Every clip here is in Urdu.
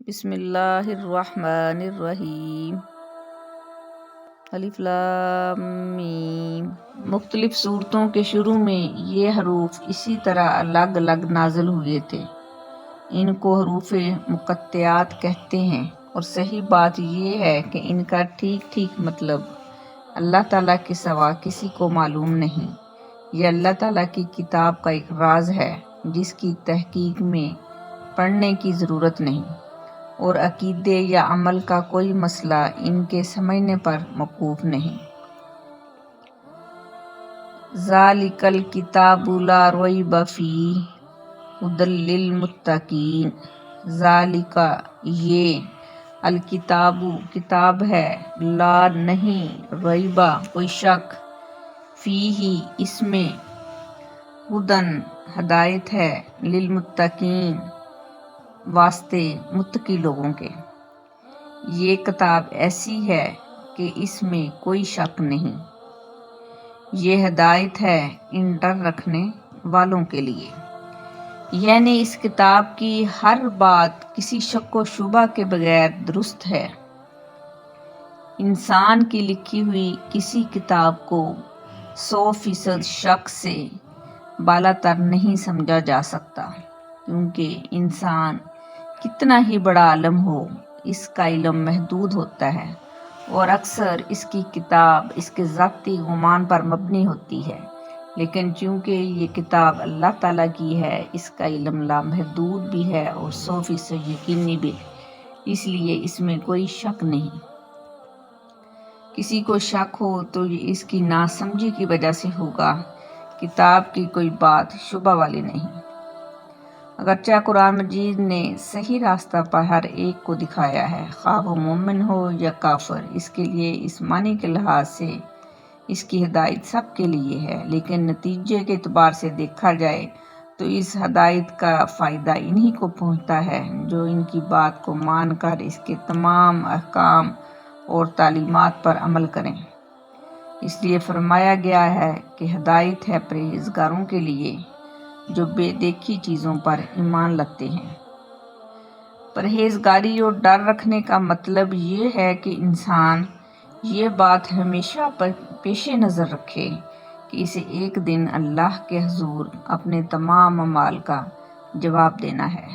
بسم اللہ الرحمن الرحیم الف لام میم۔ مختلف صورتوں کے شروع میں یہ حروف اسی طرح الگ الگ نازل ہوئے تھے۔ ان کو حروف مقطعات کہتے ہیں، اور صحیح بات یہ ہے کہ ان کا ٹھیک مطلب اللہ تعالیٰ کے سوا کسی کو معلوم نہیں۔ یہ اللہ تعالیٰ کی کتاب کا ایک راز ہے جس کی تحقیق میں پڑھنے کی ضرورت نہیں، اور عقیدے یا عمل کا کوئی مسئلہ ان کے سمجھنے پر موقوف نہیں۔ ذالک الکتاب لا ریب فیہ ھدی للمتقین۔ ذالک یہ، الکتاب کتاب ہے، لا نہیں، ریب کوئی شک، فیہ اس میں، ھدی ہدایت ہے، للمتقین واسطے متقی لوگوں کے۔ یہ کتاب ایسی ہے کہ اس میں کوئی شک نہیں۔ یہ ہدایت ہے ان ڈر رکھنے والوں کے لیے، یعنی اس کتاب کی ہر بات کسی شک و شبہ کے بغیر درست ہے۔ انسان کی لکھی ہوئی کسی کتاب کو 100% شک سے بالاتر نہیں سمجھا جا سکتا، کیونکہ انسان کتنا ہی بڑا عالم ہو، اس کا علم محدود ہوتا ہے، اور اکثر اس کی کتاب اس کے ذاتی گمان پر مبنی ہوتی ہے۔ لیکن چونکہ یہ کتاب اللہ تعالیٰ کی ہے، اس کا علم لامحدود بھی ہے اور 100% یقینی بھی، اس لیے اس میں کوئی شک نہیں۔ کسی کو شک ہو تو یہ اس کی ناسمجھی کی وجہ سے ہوگا۔ کتاب کی کوئی بات شبہ والی نہیں۔ اگرچہ قرآن مجید نے صحیح راستہ پر ہر ایک کو دکھایا ہے، خواہ وہ مومن ہو یا کافر، اس کے لیے اس معنی کے لحاظ سے اس کی ہدایت سب کے لیے ہے، لیکن نتیجے کے اعتبار سے دیکھا جائے تو اس ہدایت کا فائدہ انہی کو پہنچتا ہے جو ان کی بات کو مان کر اس کے تمام احکام اور تعلیمات پر عمل کریں۔ اس لیے فرمایا گیا ہے کہ ہدایت ہے پرہیزگاروں کے لیے جو بے دیکھی چیزوں پر ایمان لاتے ہیں۔ پرہیزگاری اور ڈر رکھنے کا مطلب یہ ہے کہ انسان یہ بات ہمیشہ پیش نظر رکھے کہ اسے ایک دن اللہ کے حضور اپنے تمام اعمال کا جواب دینا ہے،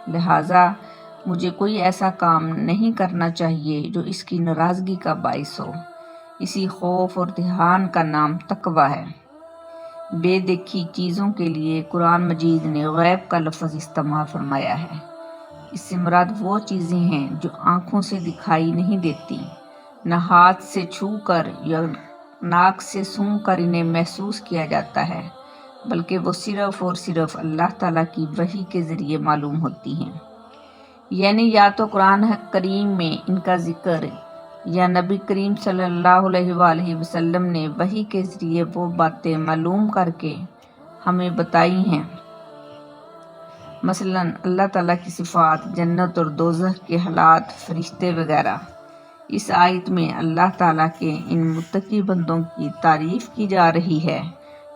لہٰذا مجھے کوئی ایسا کام نہیں کرنا چاہیے جو اس کی ناراضگی کا باعث ہو۔ اسی خوف اور دھیان کا نام تقویٰ ہے۔ بے دیکھی چیزوں کے لیے قرآن مجید نے غیب کا لفظ استعمال فرمایا ہے۔ اس سے مراد وہ چیزیں ہیں جو آنکھوں سے دکھائی نہیں دیتی، نہ ہاتھ سے چھو کر یا ناک سے سونگھ کر انہیں محسوس کیا جاتا ہے، بلکہ وہ صرف اور صرف اللہ تعالیٰ کی وحی کے ذریعے معلوم ہوتی ہیں۔ یعنی یا تو قرآن کریم میں ان کا ذکر یا نبی کریم صلی اللہ علیہ وآلہ وسلم نے وحی کے ذریعے وہ باتیں معلوم کر کے ہمیں بتائی ہیں، مثلاً اللہ تعالیٰ کی صفات، جنت اور دوزخ کے حالات، فرشتے وغیرہ۔ اس آیت میں اللہ تعالیٰ کے ان متقی بندوں کی تعریف کی جا رہی ہے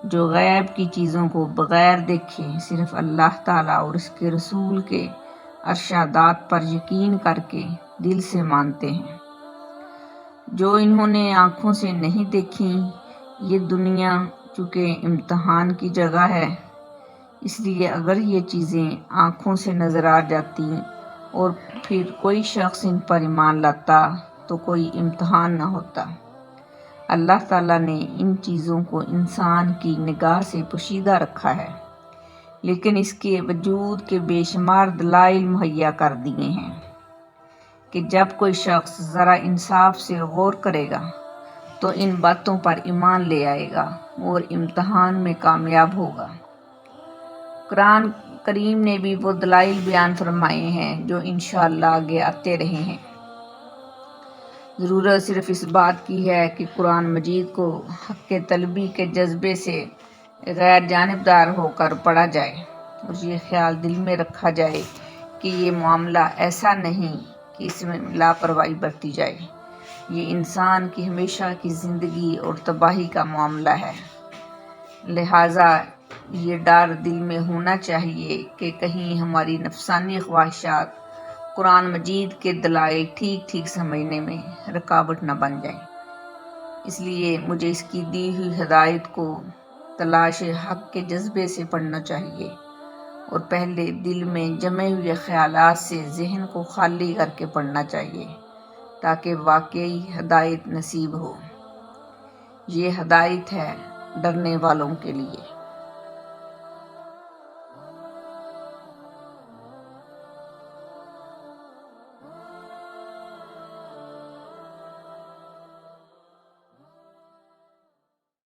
جو غیب کی چیزوں کو بغیر دیکھے صرف اللہ تعالیٰ اور اس کے رسول کے ارشادات پر یقین کر کے دل سے مانتے ہیں۔ جو انہوں نے آنکھوں سے نہیں دیکھیں۔ یہ دنیا چونکہ امتحان کی جگہ ہے، اس لیے اگر یہ چیزیں آنکھوں سے نظر آ جاتی اور پھر کوئی شخص ان پر ایمان لاتا تو کوئی امتحان نہ ہوتا۔ اللہ تعالیٰ نے ان چیزوں کو انسان کی نگاہ سے پوشیدہ رکھا ہے، لیکن اس کے وجود کے بے شمار دلائل مہیا کر دیے ہیں کہ جب کوئی شخص ذرا انصاف سے غور کرے گا تو ان باتوں پر ایمان لے آئے گا اور امتحان میں کامیاب ہوگا۔ قرآن کریم نے بھی وہ دلائل بیان فرمائے ہیں جو انشاءاللہ آگے آتے رہے ہیں۔ ضرورت صرف اس بات کی ہے کہ قرآن مجید کو حق طلبی کے جذبے سے غیر جانبدار ہو کر پڑھا جائے، اور یہ خیال دل میں رکھا جائے کہ یہ معاملہ ایسا نہیں کہ اس میں لاپرواہی برتی جائے۔ یہ انسان کی ہمیشہ کی زندگی اور تباہی کا معاملہ ہے، لہٰذا یہ ڈر دل میں ہونا چاہیے کہ کہیں ہماری نفسانی خواہشات قرآن مجید کے دلائل ٹھیک ٹھیک سمجھنے میں رکاوٹ نہ بن جائیں۔ اس لیے مجھے اس کی دی ہوئی ہدایت کو تلاش حق کے جذبے سے پڑھنا چاہیے اور پہلے دل میں جمے ہوئے خیالات سے ذہن کو خالی کر کے پڑھنا چاہیے تاکہ واقعی ہدایت نصیب ہو۔ یہ ہدایت ہے ڈرنے والوں کے لیے۔